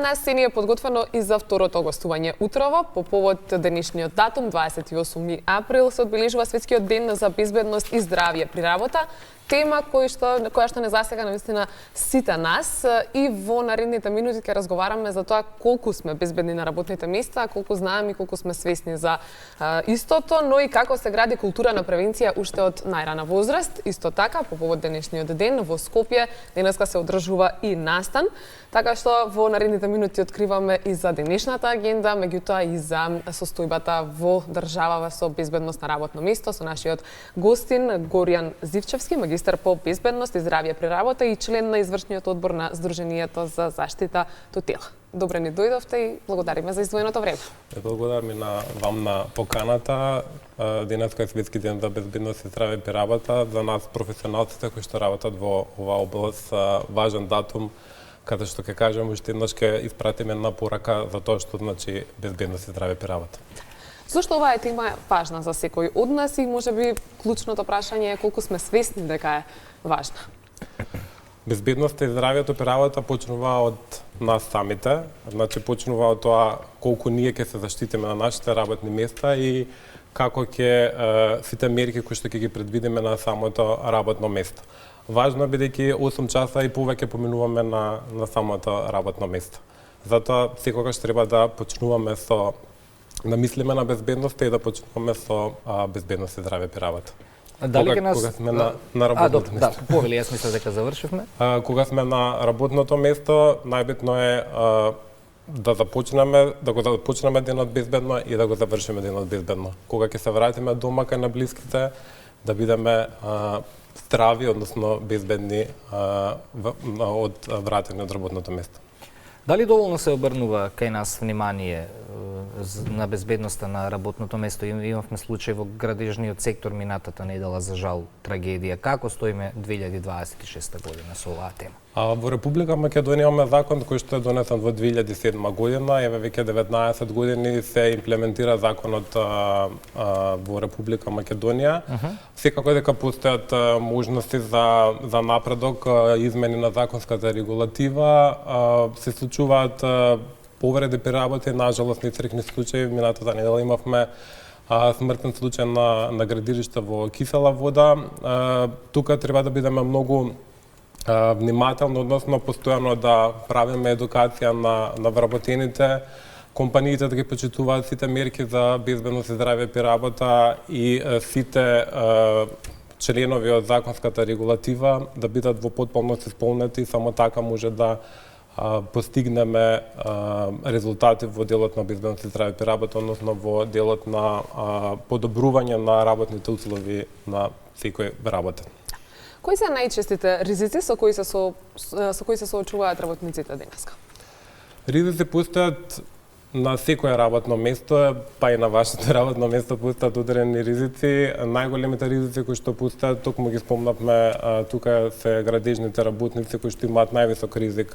нас се ни е подготвено и за второто гостување утрово по повод денешниот датум 28 април се одбележува светскиот ден за безбедност и здравје при работа. Тема која што не засега навистина сите нас и во наредните минути ќе разговараме за тоа колку сме безбедни на работните места, колку знаеме и колку сме свесни за истото, но и како се гради култура на превенција уште од најрана возраст. Исто така, по повод денешниот ден во Скопје денеска се одржува и настан, така што во наредните минути откриваме и за денешната агенда, меѓутоа и за состојбата во државава со безбедност на работно место со нашиот гостин Горијан Зивчевски, магистар по безбедност и здравје при работа и член на извршниот одбор на Сдруженијето за заштита Тотил. Добре ни дојдовте и благодариме за издвоеното време. Благодарам и на вам на поканата. Денеска е светски ден за безбедност и здравје при работа. За нас професионалците кои што работат во оваа област важен датум, каде што ќе кажем уште еднаш ќе испратиме една порака за тоа што значи безбедност и здравје при работа. Зошто оваа тема е важна за секој од нас и можеби клучното прашање е колку сме свесни дека е важна? Безбедноста и здравјето при работа почнува од нас самите, значи почнува од тоа колку ние ќе се заштитиме на нашите работни места и како ќе сите мерки кои што ќе ги предвидиме на самото работно место. Важно е бидејќи 8 часа и повеќе поминуваме на самото работно место. Затоа секогаш треба да почнуваме со да мислиме на безбедноста и да почнуваме со безбедност и здравје при работа. Дали ќе нас кога сме на работното место? Да, повели, јас мислам дека завршивме. Кога сме на работното место, најбитно е да го започнеме денот безбедно и да го завршиме денот безбедно. Кога ќе се вратиме дома кај на блиските, да бидеме здрави, односно безбедни од враќање од работното место. Дали доволно се обрнува кај нас внимание на безбедноста на работното место? Имавме случај во градежниот сектор минатата недела, за жал, трагедија. Како стоиме 2026 година со оваа тема? Во Република Македонија имаме закон кој што е донесен во 2007 година, еве веќе 19 години се имплементира законот во Република Македонија. Секако дека постојат можности за напредок, измени на законската регулатива, се случуваат повреди при работа, нажалост несреќни случаи. Минатата недела имавме смртен случај на градилиште во кисела вода. Тука треба да бидеме многу внимателно, односно постојано да правиме едукација на вработените, компаниите да ги почитуваат сите мерки за безбедност и здравје при работа и сите членови од законската регулатива да бидат во потполност исполнети, само така може да постигнеме резултати во делот на безбедност и здравје при работа, односно во делот на подобрување на работните услови на секој работен. Кои се најчестите ризици со кои се соочуваат работниците денеска? Ризици постојат на секое работно место, па и на вашето работно место постојат одредени ризици. Најголемите ризици кои што постојат, токму ги спомнавме, тука се градежните работници кои што имаат највисок ризик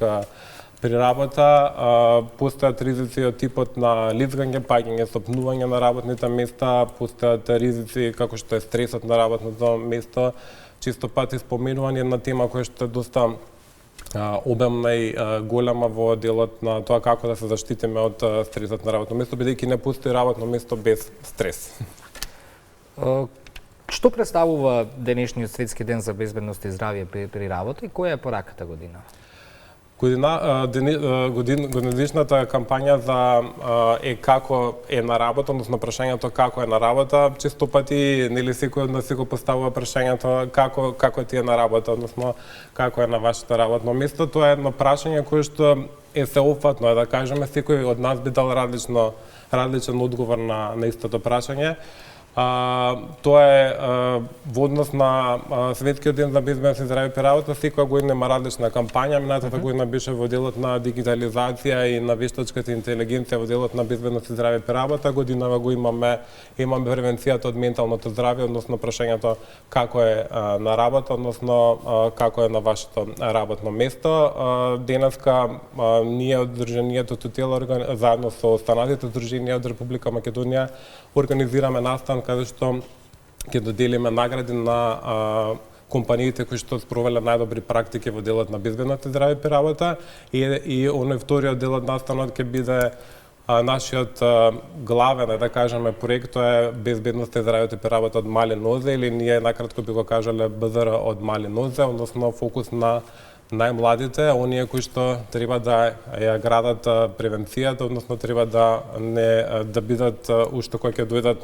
при работа. Постојат ризици од типот на лизгање, паѓање, стопнување на работните места, постојат ризици како што е стресот на работното место. Често пати споменувани една тема која што е доста обемна и голема во делот на тоа како да се заштитиме од стресот на работно место, бидејќи не постои работно место без стрес. Што представува денешниот светски ден за безбедност и здравје при работа и која е пораката година? Годинишната кампања е како е на работа, односно прашањето како е на работа, често пати нели секој од нас си го поставува прашањето како ти е на работа, односно како е на вашето работно место. Тоа е едно прашање кое што е сеопфатно, да кажеме, секој од нас би дал различен одговор на истото прашање. Тоа е во однос на светскиот ден за безбедност и здравје при работа, секоја година има различна кампања. Минатата година беше во делот на дигитализација и на вештачката интелигенција во делот на безбедност и здравје при работа. Годинава го имаме превенцијата од менталното здравје, односно прашањето како е на работа, односно како е на вашето работно место. Денеска ние од Сдруженијето Тотил заедно со останатите здруженија од Република Македонија организираме настан каде што ќе доделиме награди на компаниите кои што спровеле најдобри практики во делот на безбедност и здравје при работа и оној вториот дел од настанот ќе биде нашиот главен, да кажеме, проект е безбедност и здравјето при работа од мали нозе, или ние накратко би го кажале БЗР од мали нозе, односно фокус на најмладите, оние кои што треба да ја градат превенцијата, односно треба да бидат уште кога ќе дојдат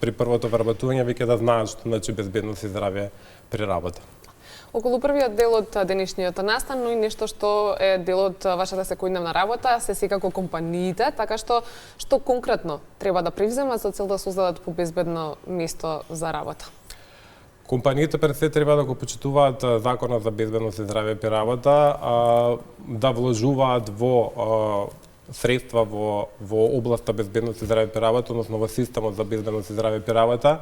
при првото вработување, веќе да знаат што значи безбедност и здравје при работа. Околу првиот дел од денешниот настан, но и нешто што е дел од вашата секојдневна работа, се секако компаниите, така што конкретно треба да превземат за цел да создадат побезбедно место за работа? Компаниите пред се треба да го почитуваат законот за безбедност и здравје при работа, да вложуваат во средства во областа безбедност и здравје при работа, односно во системот за безбедност и здравје при работа,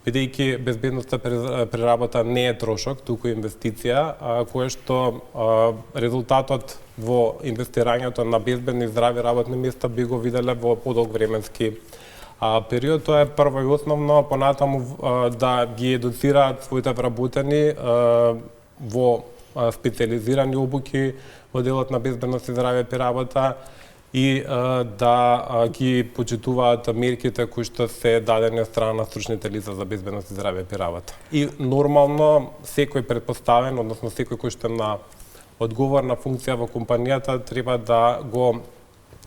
бидејќи безбедноста при работа не е трошок, туку инвестиција, која што резултатот во инвестирањето на безбедни и здрави работни места би го виделе во подолг временски период. Тоа е прво и основно, понатаму да ги едуцираат своите вработени во специализирани обуки во делот на безбедност и здравје при работа и да ги почитуваат мерките кои што се дадени од страна на стручните лица за безбедност и здравје при работа. И нормално секој претпоставен, односно секој кој што е на одговорна функција во компанијата треба да го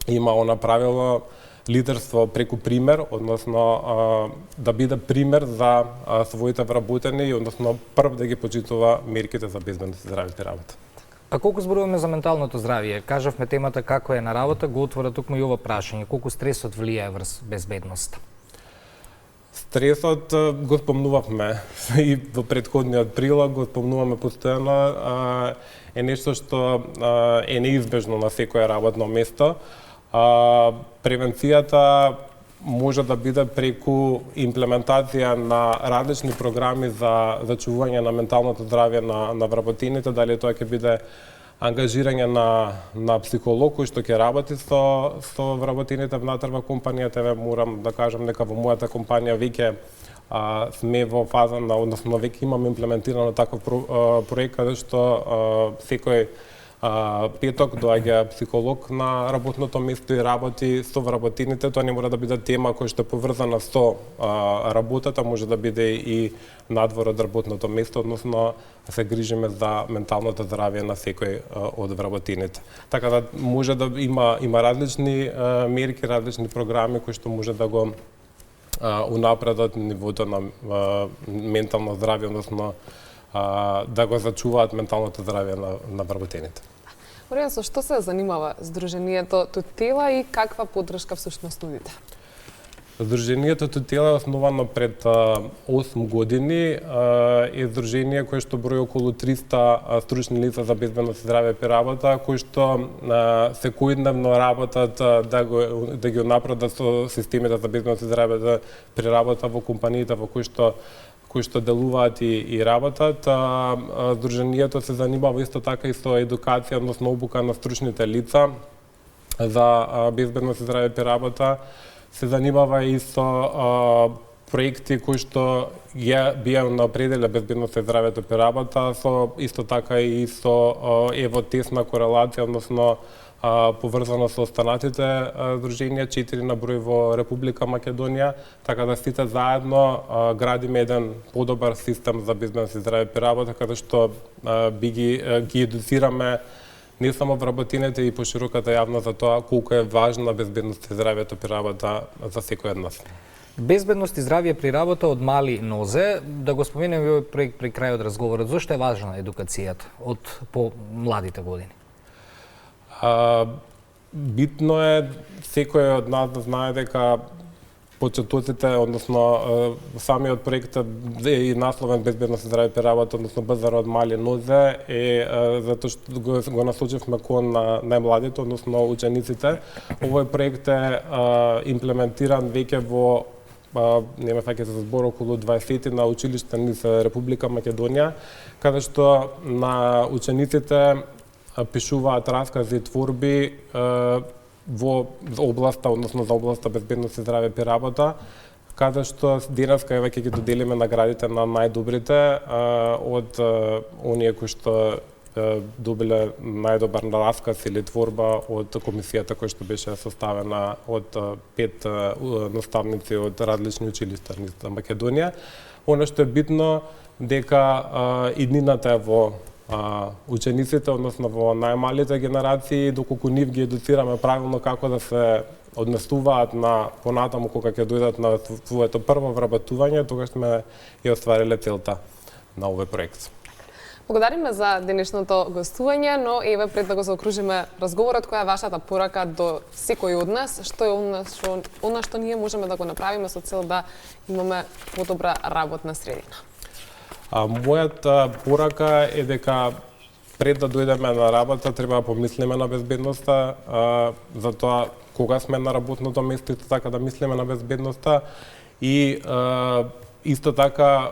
има направило лидерство преку пример, односно да биде пример за своите вработени, односно прв да ги почитува мерките за безбедност и здравје при работа. А колку зборуваме за менталното здравје? Кажавме темата како е на работа, го отвора токму и ова прашање. Колку стресот влијае врз безбедноста? Стресот го спомнувавме и во претходниот прилог, го спомнуваме постојано, е нешто што е неизбежно на секое работно место. Превенцијата може да биде преку имплементација на различни програми за зачувување на менталното здравје на вработените, дали тоа ќе биде ангажирање на психолог кој што ќе работи со вработените внатре во компанијата. Морам да кажам дека во мојата компанија веќе сме во фаза на, односно веќе имаме имплементирано таков проект каде што секој петок доаѓа психолог на работното место и работи со вработените. Тоа не мора да биде тема која што е поврзана со работата, може да биде и надвор од работното место, односно се грижиме за менталното здравје на секој од вработените. Така да може да има различни мерки, различни програми кои што може да го унапредат нивото на ментално здравје, односно да го зачуваат менталното здравје на вработените. Оријан, со што се занимава Сдруженијето Тутела и каква поддршка всушност нудите? Сдруженијето Тутела е основано пред 8 години. Е здружение кое што брои околу 300 стручни лица за безбедност и здравје при работа, кои што секојдневно работат да ги унапредат со системите за безбедност и здравје при работа во компаниите во кои што делуваат и работат. Сдруженијето се занимава исто така и со едукација, односно обука на стручните лица за безбедност и здравје при работа. Се занимава и со проекти кои што бија напределе безбедност и здравјето при работа, исто така и со тесна корелација, односно поврзано со останатите здруженија, 4 на број во Република Македонија, така да сите заедно градиме еден подобар систем за безбедност и здравје при работа, каде што ги едуцираме не само вработените и пошироката јавност за тоа колку е важна безбедност и здравјето при работа за секој од нас. Безбедност и здравје при работа од мали нозе, да го споменеме овој проект при крајот разговорот. Зошто е важна едукацијата од по-младите години? Битно е секој од нас да знае дека почетоците, односно самиот проект е и насловен безбедност и здравје при работа, односно БЗР од мали нозе, затоа што го насочивме кон најмладите, односно учениците. Овој проект е имплементиран веќе во не ме фаќа за збор околу 20 на училишта низ Република Македонија, каде што на учениците пишуваат раскази и творби во областа, односно за областа безбедност и здравје при работа, каде што денеска еве ќе ги доделиме наградите на најдобрите од оние кои што добиле најдобар расказ или творба од комисијата која што беше составена од 5 наставници од различни училишта низ Македонија. Она што е битно дека иднината е во учениците, односно во најмалите генерации, доколку нив ги едуцираме правилно како да се однесуваат на понатаму кога ќе дојдат на своето прво вработување, тогаш сме ја оствариле целта на овој проект. Благодариме за денешното гостување, но еве пред да го заокружиме разговорот, која е вашата порака до секој од нас, што е она што ние можеме да го направиме со цел да имаме подобра работна средина? Мојата порака е дека пред да дојдеме на работа треба да помислиме на безбедноста, за тоа кога сме на работното место, исто така да мислиме на безбедноста и исто така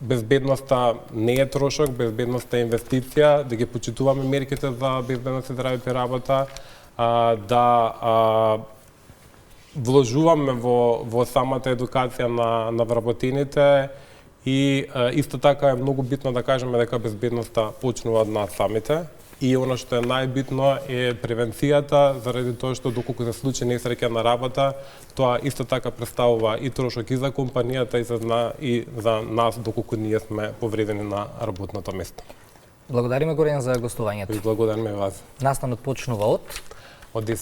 безбедноста не е трошок, безбедноста е инвестиција, да ги почитуваме мерките за безбедност и здраве при работа, да вложуваме во самата едукација на вработените и исто така е многу битно да кажеме дека безбедноста почнува од нас самите. И она што е најбитно е превенцијата, заради тоа што доколку се случи несреќа на работа, тоа исто така представува и трошок и за компанијата и за нас доколку ние сме повредени на работното место. Благодариме Горен за гостувањето. И благодариме вас. Настанот почнува од 10